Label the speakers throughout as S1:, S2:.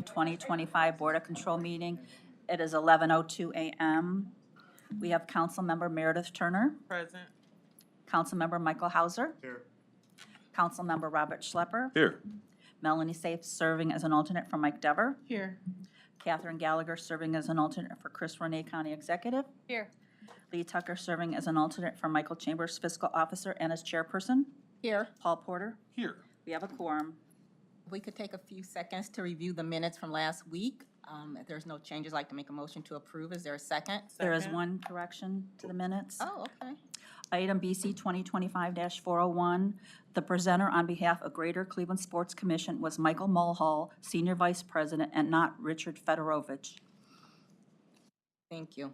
S1: 2025 Board of Control meeting. It is 11:02 a.m. We have Councilmember Meredith Turner,
S2: Present.
S1: Councilmember Michael Hauser,
S2: Here.
S1: Councilmember Robert Schlepper,
S3: Here.
S1: Melanie Safe serving as an alternate for Mike Dever,
S2: Here.
S1: Catherine Gallagher serving as an alternate for Chris Renee, County Executive,
S2: Here.
S1: Lee Tucker serving as an alternate for Michael Chambers, Fiscal Officer and as Chairperson,
S4: Here,
S1: Paul Porter.
S3: Here.
S1: We have a quorum.
S4: we could take a few seconds to review the minutes from last week. If there's no changes, I'd like to make a motion to approve. Is there a second?
S1: There is
S2: Second.
S1: one correction to the minutes.
S4: Oh, okay.
S1: Item BC 2025-401, the presenter on behalf of Greater Cleveland Sports Commission was Michael Mulhall, Senior Vice President, and not Richard Fedorovich.
S4: Thank you.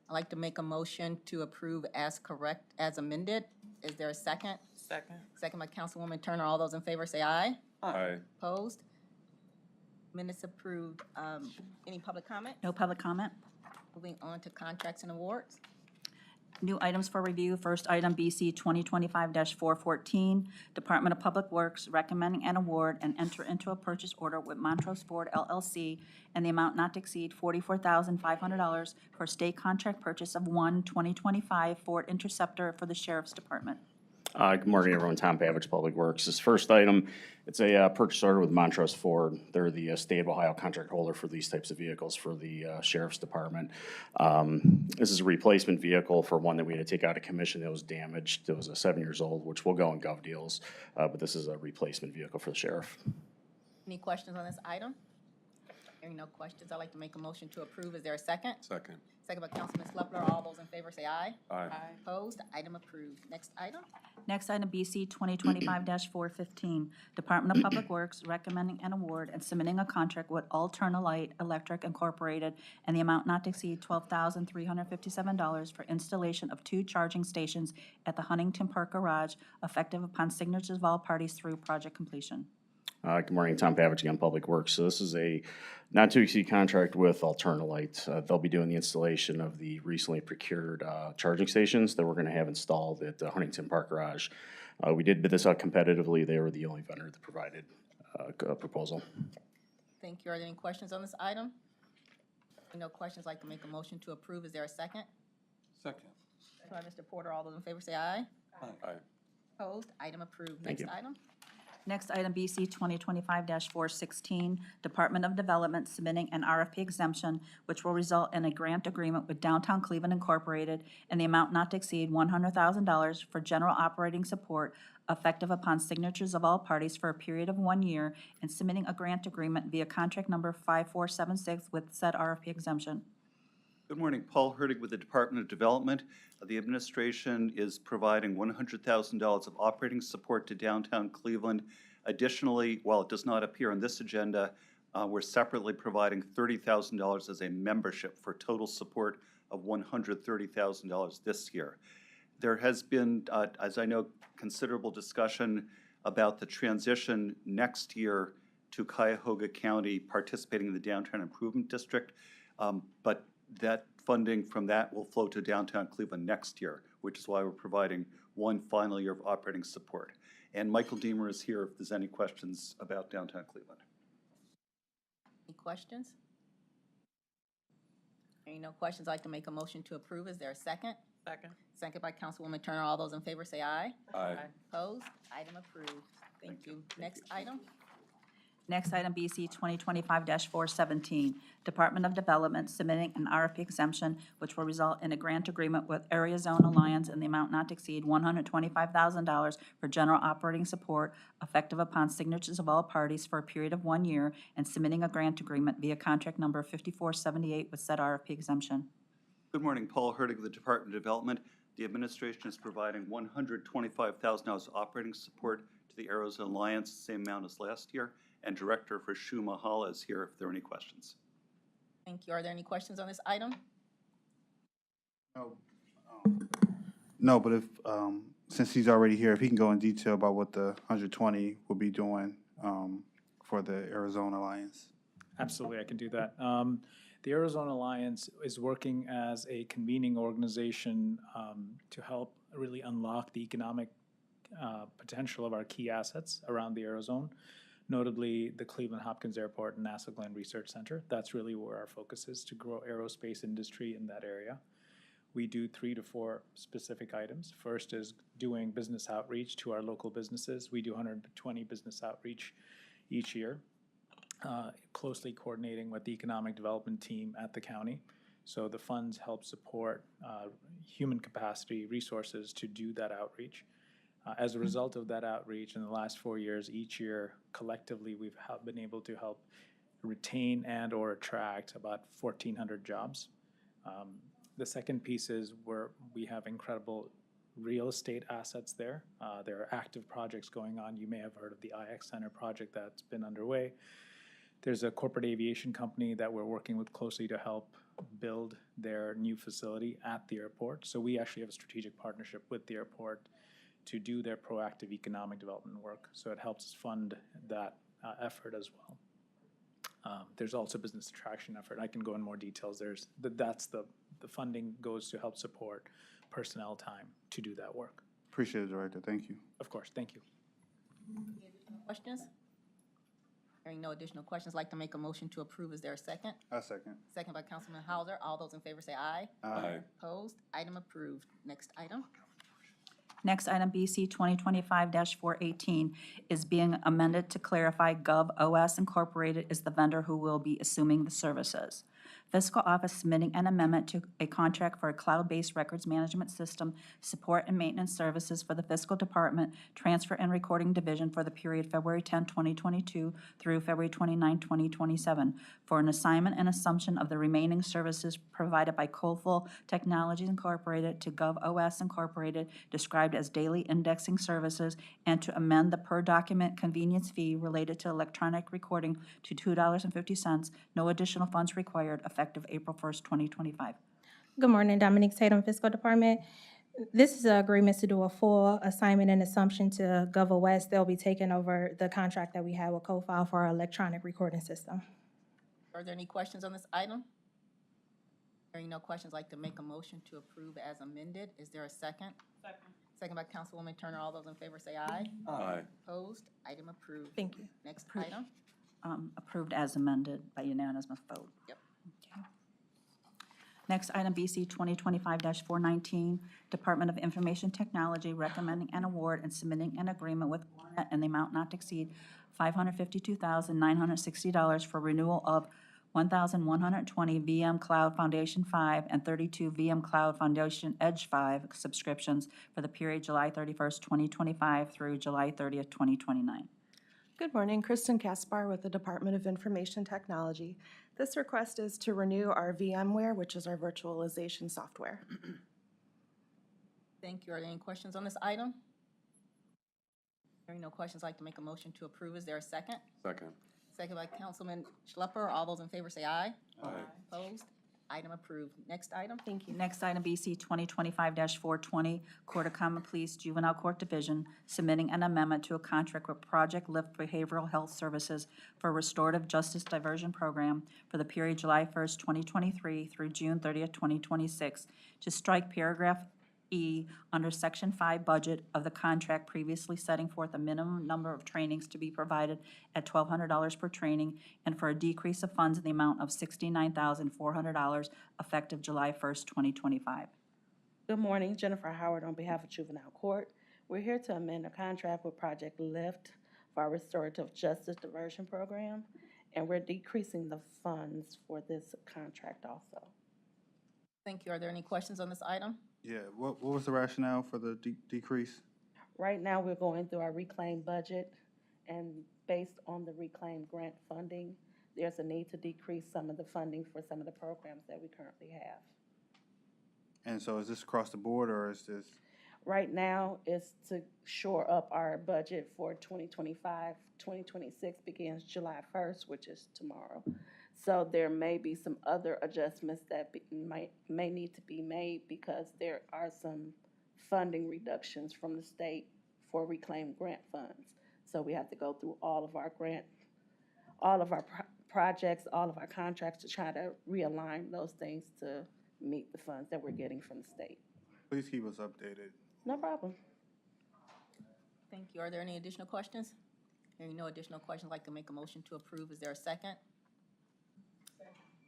S4: I'd like to make a motion to approve as correct, as amended. Is there a second?
S2: Second.
S4: Second by Councilwoman Turner. All those in favor say aye.
S3: Aye.
S4: Opposed? Minutes approved. Any public comment?
S1: No public comment.
S4: Moving on to contracts and awards.
S1: New items for review. First item, BC 2025-414, Department of Public Works recommending an award and enter into a purchase order with Montrose Ford LLC and the amount not to exceed $44,500 for state contract purchase of one 2025 Ford Interceptor for the Sheriff's Department.
S2: Good morning, everyone. Tom Pavich, Public Works. This first item, it's a purchase order with Montrose Ford. They're the state of Ohio contract holder for these types of vehicles for the sheriff's department. This is a replacement vehicle for one that we had to take out of commission that was damaged. It was 7 years old, which will go in gov deals, but this is a replacement vehicle for the sheriff.
S4: Any questions on this item? Hearing no questions, I'd like to make a motion to approve. Is there a second?
S3: Second.
S4: Second by Councilman Schlepper. All those in favor say aye.
S3: Aye.
S4: Opposed? Item approved. Next item?
S1: Next item, BC 2025-415, Department of Public Works recommending an award and submitting a contract with Alterna Light Electric Incorporated and the amount not to exceed $12,357 for installation of 2 charging stations at the Huntington Park Garage, effective upon signatures of all parties through project completion.
S2: Good morning, Tom Pavich again, Public Works. So this is a not-to-exceed contract with Alterna Light. They'll be doing the installation of the recently procured charging stations that we're going to have installed at the Huntington Park Garage. We did bid this out competitively. They were the only vendor that provided a proposal.
S4: Thank you. Are there any questions on this item? Hearing no questions, I'd like to make a motion to approve. Is there a second?
S3: Second.
S4: Second by Mr. Porter. All those in favor say aye.
S3: Aye.
S4: Opposed? Item approved.
S2: Thank
S4: Next
S2: you.
S4: item?
S1: Next item, BC 2025-416, Department of Development submitting an RFP exemption, which will result in a grant agreement with Downtown Cleveland Incorporated in the amount not to exceed $100,000 for general operating support effective upon signatures of all parties for a period of 1 year, and submitting a grant agreement via contract number 5476 with said RFP exemption.
S5: Good morning, Paul Hertig with the Department of Development. The administration is providing $100,000 of operating support to downtown Cleveland. Additionally, while it does not appear on this agenda, we're separately providing $30,000 as a membership for total support of $130,000 this year. There has been, as I know, considerable discussion about the transition next year to Cuyahoga County participating in the Downtown Improvement District, but that funding from that will flow to downtown Cleveland next year, which is why we're providing one final year of operating support. And Michael Deemer is here if there's any questions about downtown Cleveland.
S4: Any questions? Hearing no questions, I'd like to make a motion to approve. Is there a second?
S6: Second.
S4: Second by Councilwoman Turner. All those in favor say aye.
S3: Aye.
S4: Opposed? Item approved. Thank you. Next item?
S1: Next item, BC 2025-417, Department of Development submitting an RFP exemption, which will result in a grant agreement with Area Zone Alliance in the amount not to exceed $125,000 for general operating support effective upon signatures of all parties for a period of 1 year, and submitting a grant agreement via contract number 5478 with said RFP exemption.
S5: Good morning, Paul Hertig of the Department of Development. The administration is providing $125,000 operating support to the Arizona Alliance, same amount as last year. And Director for Shu Mahala is here if there are any questions.
S4: Thank you. Are there any questions on this item?
S7: No, but if, since he's already here, if he can go in detail about what the 120 will be doing for the Arizona Alliance.
S8: Absolutely, I can do that. The Arizona Alliance is working as a convening organization to help really unlock the economic potential of our key assets around the Arizona, notably the Cleveland Hopkins Airport and NASA Glenn Research Center. That's really where our focus is, to grow aerospace industry in that area. We do 3 to 4 specific items. First is doing business outreach to our local businesses. We do 120 business outreach each year, closely coordinating with the economic development team at the county. So the funds help support human capacity, resources to do that outreach. As a result of that outreach in the last 4 years, each year collectively we've been able to help retain and or attract about 1,400 jobs. The second piece is we have incredible real estate assets there. There are active projects going on. You may have heard of the IX Center project that's been underway. There's a corporate aviation company that we're working with closely to help build their new facility at the airport. So we actually have a strategic partnership with the airport to do their proactive economic development work. So it helps fund that effort as well. There's also business attraction effort. I can go in more details. That's the funding goes to help support personnel time to do that work.
S7: Appreciate it, Director. Thank you.
S8: Of course, thank you.
S4: Any additional questions? Hearing no additional questions, I'd like to make a motion to approve. Is there a second?
S7: I second.
S4: Second by Councilman Hauser. All those in favor say aye.
S3: Aye.
S4: Opposed? Item approved. Next item?
S1: Next, item BC 2025-418 is being amended to clarify GovOS Incorporated is the vendor who will be assuming the services. Fiscal Office submitting an amendment to a contract for a cloud-based records management system, support and maintenance services for the Fiscal Department, Transfer and Recording Division for the period February 10, 2022 through February 29, 2027, for an assignment and assumption of the remaining services provided by Colville Technologies Incorporated to GovOS Incorporated, described as daily indexing services, and to amend the per-document convenience fee related to electronic recording to $2.50, no additional funds required, effective April 1st, 2025.
S3: Good morning, Dominique Tatum, Fiscal Department. This is an agreement to do a full assignment and assumption to GovOS. They'll be taking over the contract that we have with CoFile for our electronic recording system.
S4: Are there any questions on this item? Hearing no questions, I'd like to make a motion to approve as amended. Is there a second? Second by Councilwoman Turner. All those in favor say aye.
S6: Aye.
S4: Opposed? Item approved.
S3: Thank you.
S4: Next item.
S1: Approved as amended by unanimous vote.
S4: Yep.
S1: Okay. Next, item BC 2025-419, Department of Information Technology recommending an award and submitting an agreement with Warnet in the amount not to exceed $552,960 for renewal of 1,120 VM Cloud Foundation 5 and 32 VM Cloud Foundation Edge 5 subscriptions for the period July 31st, 2025 through July 30th, 2029.
S9: Good morning, Kristen Caspar with the Department of Information Technology. This request is to renew our VMware, which is our virtualization software.
S4: Thank you. Are there any questions on this item? Hearing no questions, I'd like to make a motion to approve. Is there a second?
S6: Second.
S4: Second by Councilman Schlepper. All those in favor say aye.
S6: Aye.
S4: Opposed? Item approved. Next item.
S3: Thank you.
S1: Next item, BC 2025-420, Court of Common Pleas Juvenile Court Division, submitting an amendment to a contract with Project Lift Behavioral Health Services for Restorative Justice Diversion Program for the period July 1st, 2023 through June 30th, 2026, to strike paragraph E under Section 5 budget of the contract, previously setting forth a minimum number of trainings to be provided at $1,200 per training, and for a decrease of funds in the amount of $69,400 effective July 1st, 2025.
S10: Good morning, Jennifer Howard on behalf of Juvenile Court. We're here to amend a contract with Project Lift for our Restorative Justice Diversion Program, and we're decreasing the funds for this contract also.
S4: Thank you. Are there any questions on this item?
S7: Yeah, what was the rationale for the decrease?
S10: Right now, we're going through our reclaim budget, and based on the reclaim grant funding, there's a need to decrease some of the funding for some of the programs that we currently have.
S7: And so is this across the board, or is this?
S10: Right now, it's to shore up our budget for 2025. 2026 begins July 1st, which is tomorrow. So there may be some other adjustments that may need to be made because there are some funding reductions from the state for reclaimed grant funds. So we have to go through all of our projects, all of our contracts to try to realign those things to meet the funds that we're getting from the state.
S7: Please keep us updated.
S10: No problem.
S4: Thank you. Are there any additional questions? Hearing no additional questions, I'd like to make a motion to approve. Is there a second?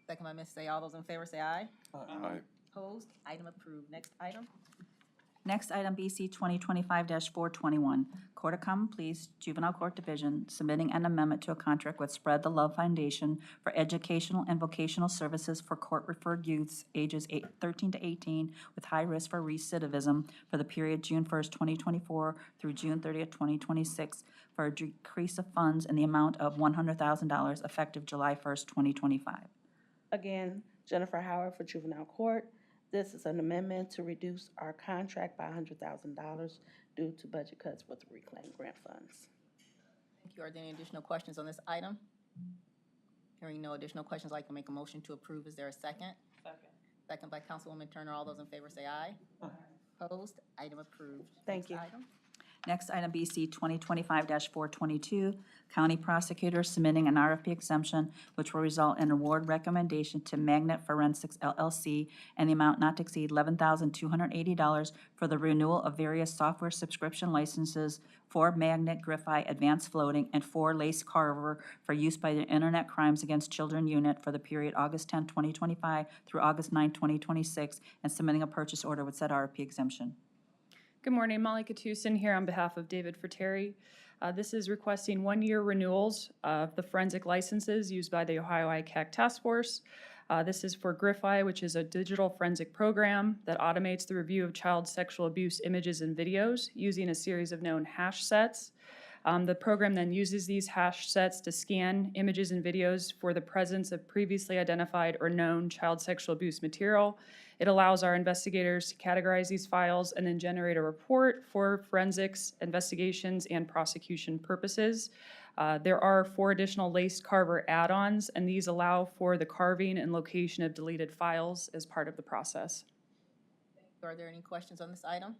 S4: Second by Ms. Say. All those in favor say aye.
S6: Aye.
S4: Opposed? Item approved. Next item.
S1: Next item, BC 2025-421, Court of Common Pleas Juvenile Court Division, submitting an amendment to a contract with Spread the Love Foundation for educational and vocational services for court-referred youths ages 13 to 18 with high risk for recidivism for the period June 1st, 2024 through June 30th, 2026, for a decrease of funds in the amount of $100,000 effective July 1st, 2025.
S10: Again, Jennifer Howard for Juvenile Court. This is an amendment to reduce our contract by $100,000 due to budget cuts with reclaimed grant funds.
S4: Thank you. Are there any additional questions on this item? Hearing no additional questions, I'd like to make a motion to approve. Is there a second? Second. Second by Councilwoman Turner. All those in favor say aye. Aye. Opposed? Item approved.
S10: Thank you.
S4: Next item.
S1: Next item, BC 2025-422, County Prosecutor submitting an RFP exemption which will result in award recommendation to Magnet Forensics LLC and the amount not to exceed $11,280 for the renewal of various software subscription licenses for Magnet Griffi Advanced Floating and for Lace Carver for use by the Internet Crimes Against Children Unit for the period August 10, 2025 through August 9, 2026, and submitting a purchase order with said RFP exemption.
S6: Good morning, Molly Katusin here on behalf of David Fratteri. This is requesting one-year renewals of the forensic licenses used by the Ohio ICAC Task Force. This is for GRIFI, which is a digital forensic program that automates the review of child sexual abuse images and videos using a series of known hash sets. The program then uses these hash sets to scan images and videos for the presence of previously identified or known child sexual abuse material. It allows our investigators to categorize these files and then generate a report for forensics, investigations, and prosecution purposes. There are 4 additional lace carver add-ons, and these allow for the carving and location of deleted files as part of the process.
S4: Are there any questions on this item?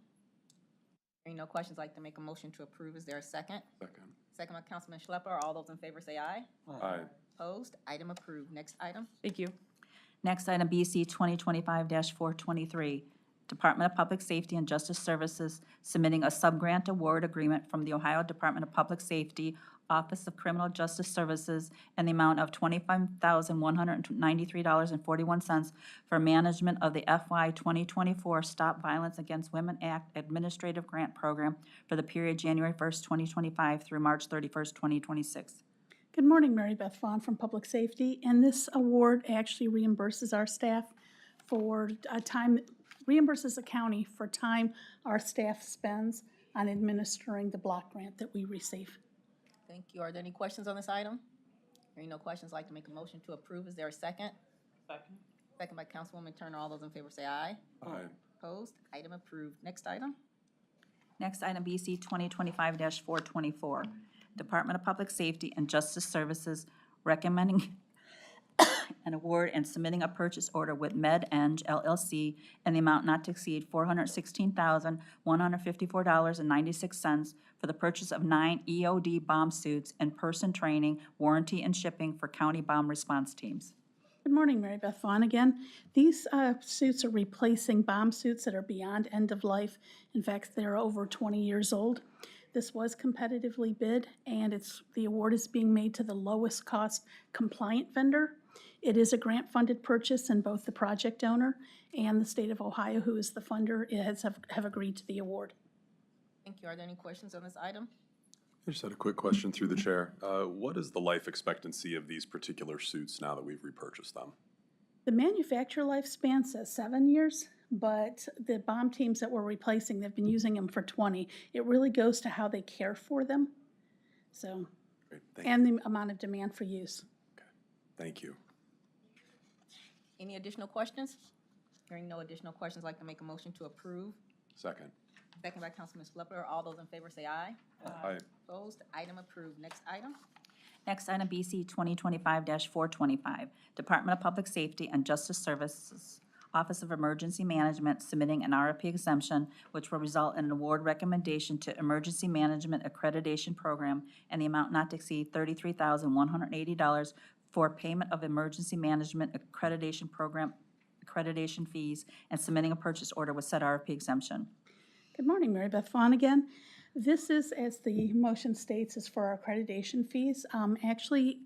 S4: Hearing no questions, I'd like to make a motion to approve. Is there a second?
S11: Second.
S4: Second by Councilman Schlepper. All those in favor say aye.
S11: Aye.
S4: Opposed? Item approved. Next item.
S6: Thank you.
S1: Next item, BC 2025-423, Department of Public Safety and Justice Services submitting a subgrant award agreement from the Ohio Department of Public Safety, Office of Criminal Justice Services, in the amount of $25,193.41 for management of the FY 2024 Stop Violence Against Women Act Administrative Grant Program for the period January 1st, 2025 through March 31st, 2026.
S12: Good morning, Mary Beth Vaughn from Public Safety, and this award actually reimburses our staff for reimburses the county for time our staff spends on administering the block grant that we receive.
S4: Thank you. Are there any questions on this item? Hearing no questions, I'd like to make a motion to approve. Is there a second?
S6: Second.
S4: Second by Councilwoman Turner. All those in favor say aye.
S11: Aye.
S4: Opposed? Item approved. Next item.
S1: Next item, BC 2025-424, Department of Public Safety and Justice Services recommending an award and submitting a purchase order with MedEng LLC in the amount not to exceed $416,154.96 for the purchase of 9 EOD bomb suits and person training, warranty, and shipping for county bomb response teams.
S12: Good morning, Mary Beth Vaughn again. These suits are replacing bomb suits that are beyond end of life. In fact, they're over 20 years old. This was competitively bid, and the award is being made to the lowest cost compliant vendor. It is a grant-funded purchase, and both the project owner and the state of Ohio, who is the funder, have agreed to the award.
S4: Thank you. Are there any questions on this item?
S11: I just had a quick question through the chair. What is the life expectancy of these particular suits now that we've repurchased them?
S12: The manufacturer lifespan says 7 years, but the bomb teams that we're replacing, they've been using them for 20. It really goes to how they care for them, so,
S11: Great, thank you.
S12: and the amount of demand for use.
S11: Thank you.
S4: Any additional questions? Hearing no additional questions, I'd like to make a motion to approve.
S11: Second.
S4: Second by Councilman Schlepper. All those in favor say aye.
S11: Aye.
S4: Opposed? Item approved. Next item.
S1: Next item, BC 2025-425, Department of Public Safety and Justice Services, Office of Emergency Management submitting an RFP exemption, which will result in an award recommendation to Emergency Management Accreditation Program and the amount not to exceed $33,180 for payment of Emergency Management Accreditation Program accreditation fees and submitting a purchase order with said RFP exemption.
S12: Good morning, Mary Beth Vaughn again. This is, as the motion states, is for our accreditation fees. Actually,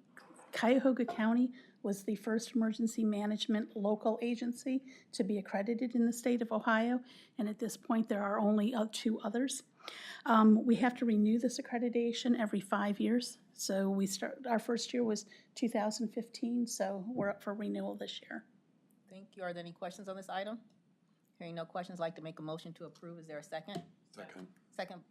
S12: Cuyahoga County was the first emergency management local agency to be accredited in the state of Ohio, and at this point, there are only 2 others. We have to renew this accreditation every 5 years. So our first year was 2015, so we're up for renewal this year.
S4: Thank you. Are there any questions on this item? Hearing no questions, I'd like to make a motion to approve. Is there a second?
S11: Second.
S4: Second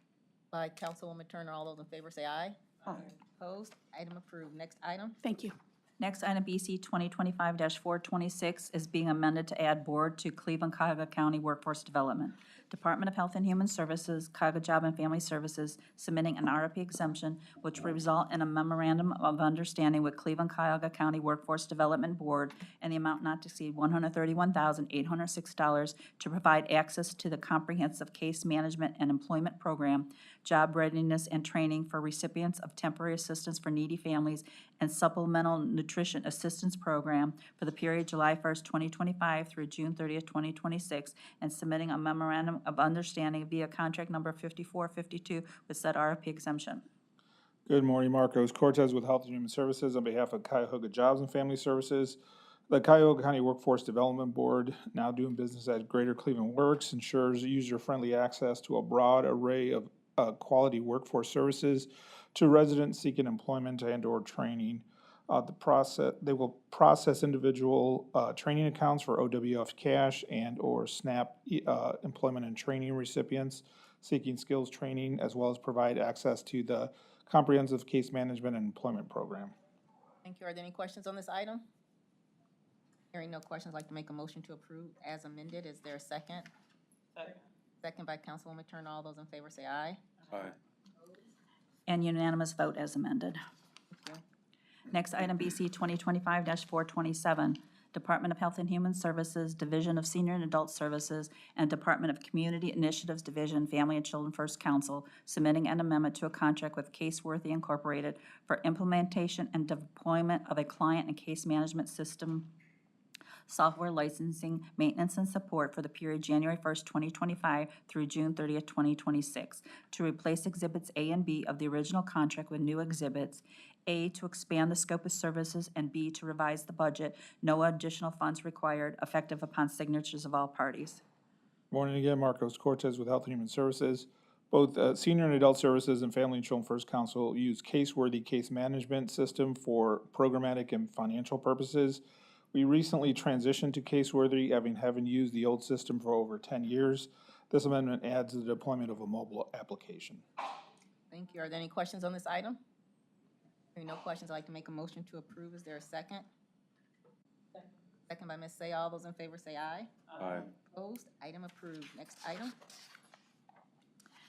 S4: by Councilwoman Turner. All those in favor say aye.
S12: Aye.
S4: Opposed? Item approved. Next item.
S12: Thank you.
S1: Next item, BC 2025-426, is being amended to add board to Cleveland-Cuyahoga County Workforce Development. Department of Health and Human Services, Cuyahoga Job and Family Services, submitting an RFP exemption, which will result in a memorandum of understanding with Cleveland-Cuyahoga County Workforce Development Board and the amount not to exceed $131,806 to provide access to the Comprehensive Case Management and Employment Program, job readiness and training for recipients of temporary assistance for needy families, and supplemental nutrition assistance program for the period July 1st, 2025 through June 30th, 2026, and submitting a memorandum of understanding via contract number 5452 with said RFP exemption.
S13: Good morning, Marcos Cortez with Health and Human Services on behalf of Cuyahoga Jobs and Family Services. The Cuyahoga County Workforce Development Board, now doing business as Greater Cleveland Works, ensures user-friendly access to a broad array of quality workforce services to residents seeking employment and/or training. They will process individual training accounts for OWF cash and/or SNAP employment and training recipients seeking skills training, as well as provide access to the comprehensive case management and employment program.
S4: Thank you. Are there any questions on this item? Hearing no questions, I'd like to make a motion to approve as amended. Is there a second? Second by Councilwoman Turner. All those in favor say aye.
S11: Aye.
S1: And unanimous vote as amended.
S4: Thank
S1: Next item, BC 2025-427, Department of Health and Human Services, Division of Senior and Adult Services, and Department of Community Initiatives Division, Family and Children First Council, submitting an amendment to a contract with Caseworthy Incorporated for implementation and deployment of a client and case management system software licensing, maintenance, and support for the period January 1st, 2025 through June 30th, 2026, to replace Exhibits A and B of the original contract with new exhibits, A, to expand the scope of services, and B, to revise the budget. No additional funds required, effective upon signatures of all parties.
S13: Morning again, Marcos Cortez with Health and Human Services. Both Senior and Adult Services and Family and Children First Council use Caseworthy case management system for programmatic and financial purposes. We recently transitioned to Caseworthy, having used the old system for over 10 years. This amendment adds the deployment of a mobile application.
S4: Thank you. Are there any questions on this item? Hearing no questions, I'd like to make a motion to approve. Is there a second? Second by Ms. Say. All those in favor say aye.
S11: Aye.
S4: Opposed? Item approved. Next item.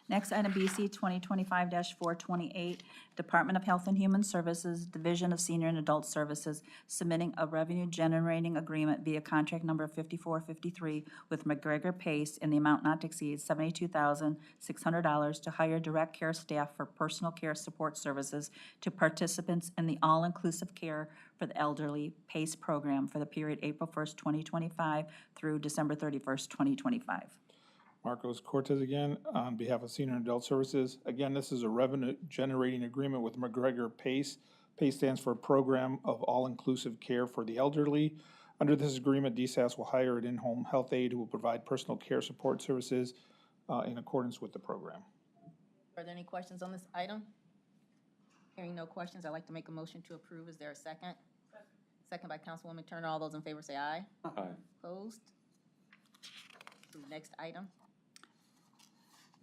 S1: Next item, BC 2025-428, Department of Health and Human Services, Division of Senior and Adult Services, submitting a revenue-generating agreement via contract number 5453 with McGregor Pace in the amount not to exceed $72,600 to hire direct care staff for personal care support services to participants in the All-Inclusive Care for the Elderly PACE program for the period April 1st, 2025 through December 31st, 2025.
S13: Marcos Cortez again, on behalf of Senior and Adult Services. Again, this is a revenue-generating agreement with McGregor Pace. PACE stands for Program of All-Inclusive Care for the Elderly. Under this agreement, DSAS will hire an in-home health aide who will provide personal care support services in accordance with the program.
S4: Are there any questions on this item? Hearing no questions, I'd like to make a motion to approve. Is there a second? Second by Councilwoman Turner. All those in favor say aye.
S11: Aye.
S4: Opposed? Next item.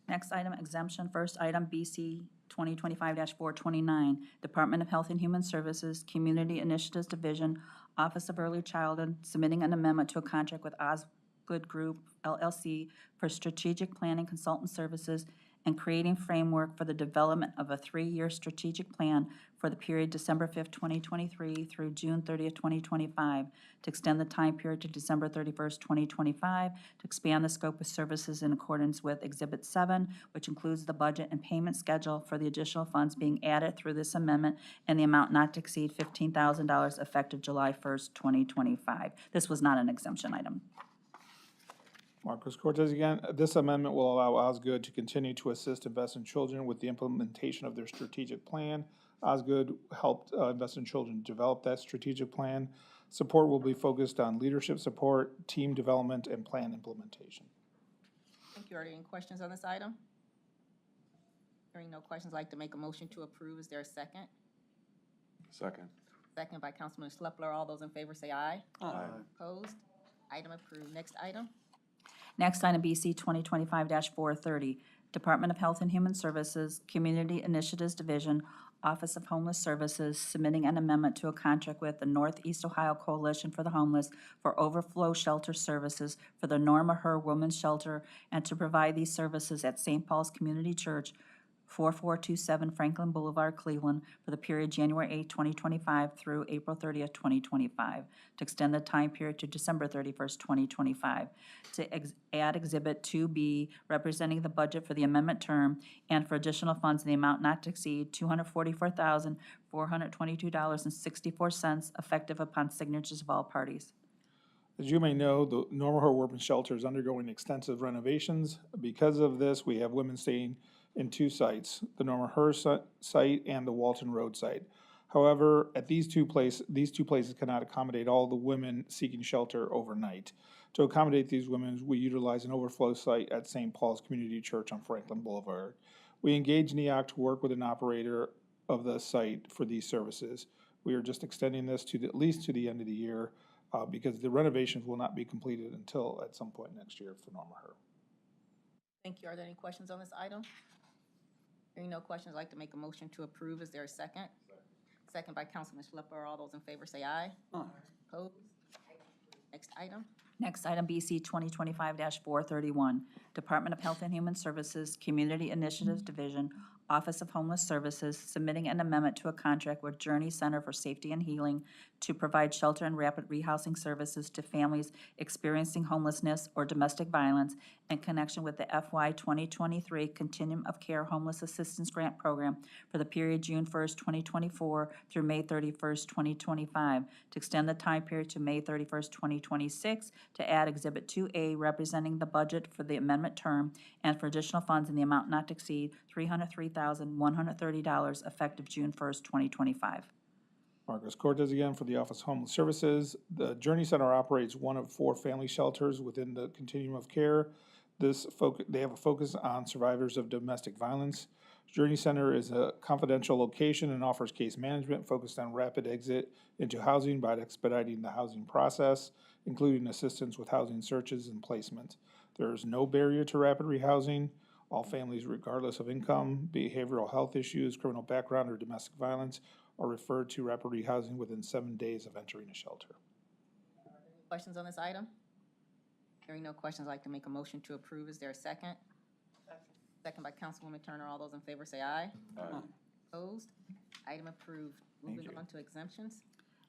S1: Next item, exemption. First item, BC 2025-429, Department of Health and Human Services, Community Initiatives Division, Office of Early Childhood, submitting an amendment to a contract with Osgood Group, LLC, for strategic planning consultant services and creating framework for the development of a 3-year strategic plan for the period December 5th, 2023 through June 30th, 2025, to extend the time period to December 31st, 2025, to expand the scope of services in accordance with Exhibit 7, which includes the budget and payment schedule for the additional funds being added through this amendment, and the amount not to exceed $15,000 effective July 1st, 2025. This was not an exemption item.
S13: Marcos Cortez again. This amendment will allow Osgood to continue to assist Invest in Children with the implementation of their strategic plan. Osgood helped Invest in Children develop that strategic plan. Support will be focused on leadership support, team development, and plan implementation.
S4: Thank you. Are there any questions on this item? Hearing no questions, I'd like to make a motion to approve. Is there a second?
S11: Second.
S4: Second by Councilman Schlepler. All those in favor say aye.
S11: Aye.
S4: Opposed? Item approved. Next item.
S1: Next item, BC 2025-430, Department of Health and Human Services, Community Initiatives Division, Office of Homeless Services, submitting an amendment to a contract with the Northeast Ohio Coalition for the Homeless for overflow shelter services for the Norma Herr Women's Shelter, and to provide these services at St. Paul's Community Church, 4427 Franklin Boulevard, Cleveland, for the period January 8, 2025 through April 30th, 2025, to extend the time period to December 31st, 2025, to add Exhibit 2B representing the budget for the amendment term, and for additional funds in the amount not to exceed $244,422.64, effective upon signatures of all parties.
S13: As you may know, the Norma Herr Women's Shelter is undergoing extensive renovations. Because of this, we have women staying in 2 sites, the Norma Herr site and the Walton Road site. However, at these two places cannot accommodate all the women seeking shelter overnight. To accommodate these women, we utilize an overflow site at St. Paul's Community Church on Franklin Boulevard. We engaged NEOC to work with an operator of the site for these services. We are just extending this to at least to the end of the year, because the renovations will not be completed until at some point next year for Norma Herb.
S4: Thank you. Are there any questions on this item? Hearing no questions, I'd like to make a motion to approve. Is there a second? Second by Councilman Schlepper. All those in favor say aye. Opposed? Next item.
S1: Next item, BC 2025-431, Department of Health and Human Services, Community Initiatives Division, Office of Homeless Services, submitting an amendment to a contract with Journey Center for Safety and Healing to provide shelter and rapid rehousing services to families experiencing homelessness or domestic violence in connection with the FY 2023 Continuum of Care Homeless Assistance Grant Program for the period June 1st, 2024 through May 31st, 2025, to extend the time period to May 31st, 2026, to add Exhibit 2A representing the budget for the amendment term, and for additional funds in the amount not to exceed $303,130 effective June 1st, 2025.
S13: Marcos Cortez again for the Office of Homeless Services. The Journey Center operates one of 4 family shelters within the continuum of care. They have a focus on survivors of domestic violence. Journey Center is a confidential location and offers case management focused on rapid exit into housing by expediting the housing process, including assistance with housing searches and placement. There is no barrier to rapid rehousing. All families, regardless of income, behavioral health issues, criminal background, or domestic violence, are referred to rapid rehousing within 7 days of entering a shelter.
S4: Questions on this item? Hearing no questions, I'd like to make a motion to approve. Is there a second? Second by Councilwoman Turner. All those in favor say aye. Opposed? Item approved. Moving on to exemptions.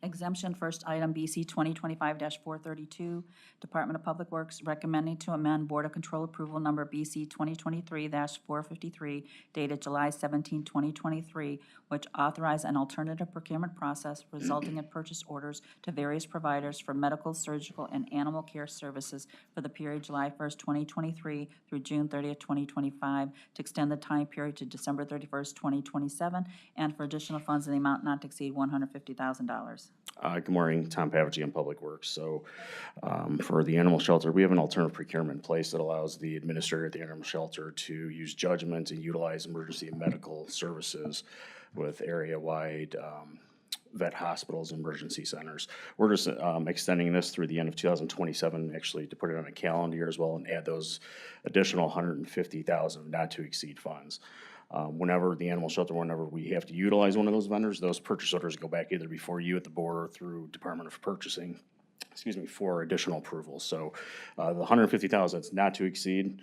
S1: Exemption, first item, BC 2025-432, Department of Public Works recommending to amend Board of Control Approval Number BC 2023-453 dated July 17, 2023, which authorized an alternative procurement process resulting in purchase orders to various providers for medical, surgical, and animal care services for the period July 1st, 2023 through June 30th, 2025, to extend the time period to December 31st, 2027, and for additional funds in the amount not to exceed $150,000.
S2: Good morning, Tom Pavagy in Public Works. So for the animal shelter, we have an alternative procurement in place that allows the administrator at the animal shelter to use judgment and utilize emergency medical services with area-wide vet hospitals, emergency centers. We're just extending this through the end of 2027, actually, to put it on a calendar year as well and add those additional $150,000 not to exceed funds. Whenever the animal shelter, whenever we have to utilize one of those vendors, those purchase orders go back either before you at the board or through Department of Purchasing, for additional approval. So the $150,000 is not to exceed.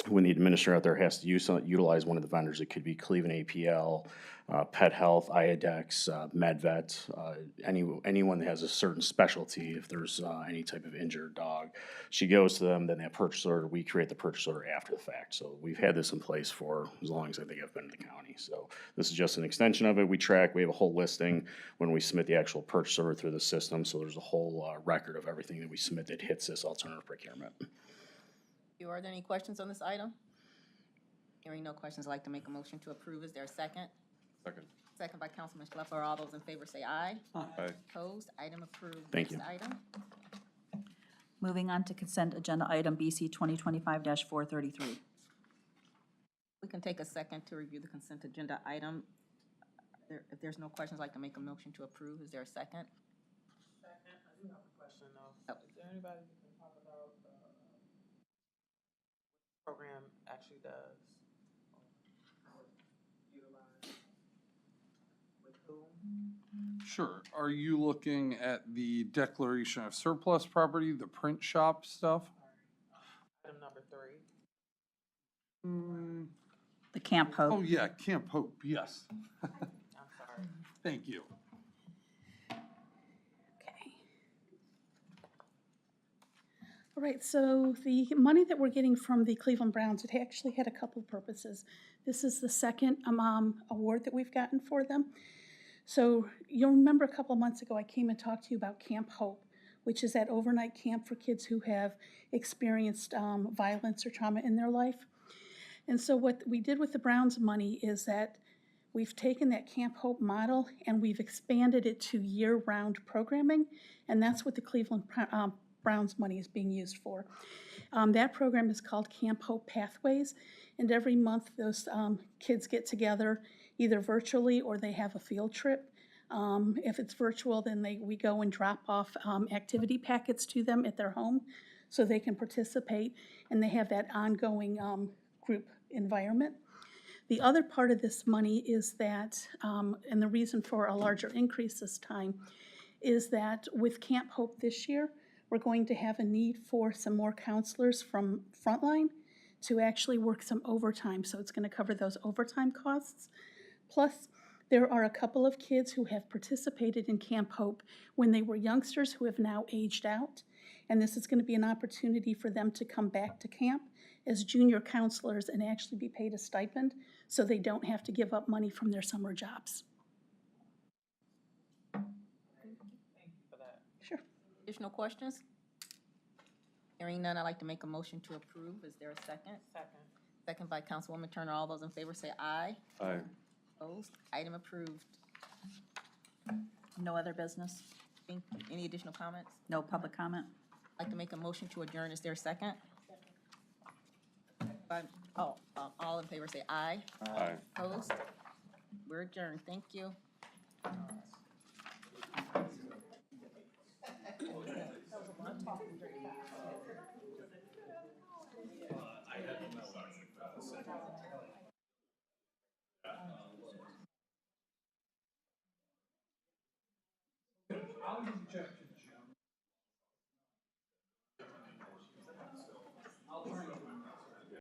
S2: When the administrator out there has to utilize one of the vendors, it could be Cleveland APL, Pet Health, IADEX, MedVet, anyone that has a certain specialty. If there's any type of injured dog, she goes to them, then that purchase order, we create the purchase order after the fact. So we've had this in place for as long as I think I've been in the county. So this is just an extension of it. We track, we have a whole listing when we submit the actual purchase order through the system. So there's a whole record of everything that we submit that hits this alternative procurement.
S4: Are there any questions on this item? Hearing no questions, I'd like to make a motion to approve. Is there a second?
S11: Second.
S4: Second by Councilman Schlepper. All those in favor say aye.
S11: Aye.
S4: Opposed? Item approved.
S2: Thank you.
S4: Next item.
S1: Moving on to consent agenda item BC 2025-433.
S4: We can take a second to review the consent agenda item. If there's no questions, I'd like to make a motion to approve. Is there a second?
S14: Second. I do have a question though. Is there anybody who can talk about what the program actually does? How it's utilized? With whom?
S15: Sure. Are you looking at the declaration of surplus property, the print shop stuff?
S14: Item number 3.
S1: The Camp Hope.
S15: Oh, yeah, Camp Hope, yes.
S14: I'm sorry.
S15: Thank you.
S12: Okay. All right, so the money that we're getting from the Cleveland Browns, it actually had a couple of purposes. This is the second award that we've gotten for them. So you'll remember a couple of months ago, I came and talked to you about Camp Hope, which is that overnight camp for kids who have experienced violence or trauma in their life. And so what we did with the Browns money is that We've taken that Camp Hope model and we've expanded it to year-round programming, and that's what the Cleveland Browns money is being used for. That program is called Camp Hope Pathways, and every month those kids get together either virtually or they have a field trip. If it's virtual, then we go and drop off activity packets to them at their home so they can participate, and they have that ongoing group environment. The other part of this money is that, and the reason for a larger increase this time, is that with Camp Hope this year, we're going to have a need for some more counselors from Frontline to actually work some overtime, so it's going to cover those overtime costs. Plus, there are a couple of kids who have participated in Camp Hope when they were youngsters who have now aged out, and this is going to be an opportunity for them to come back to camp as junior counselors and actually be paid a stipend so they don't have to give up money from their summer jobs. Sure.
S4: Additional questions? Hearing none, I'd like to make a motion to approve. Is there a second?
S14: Second.
S4: Second by Councilwoman Turner. All those in favor say aye.
S11: Aye.
S4: Opposed? Item approved.
S1: No other business?
S4: Any additional comments?
S1: No public comment?
S4: I'd like to make a motion to adjourn. Is there a second? All in favor say aye.
S11: Aye.
S4: Opposed? We're adjourned. Thank you.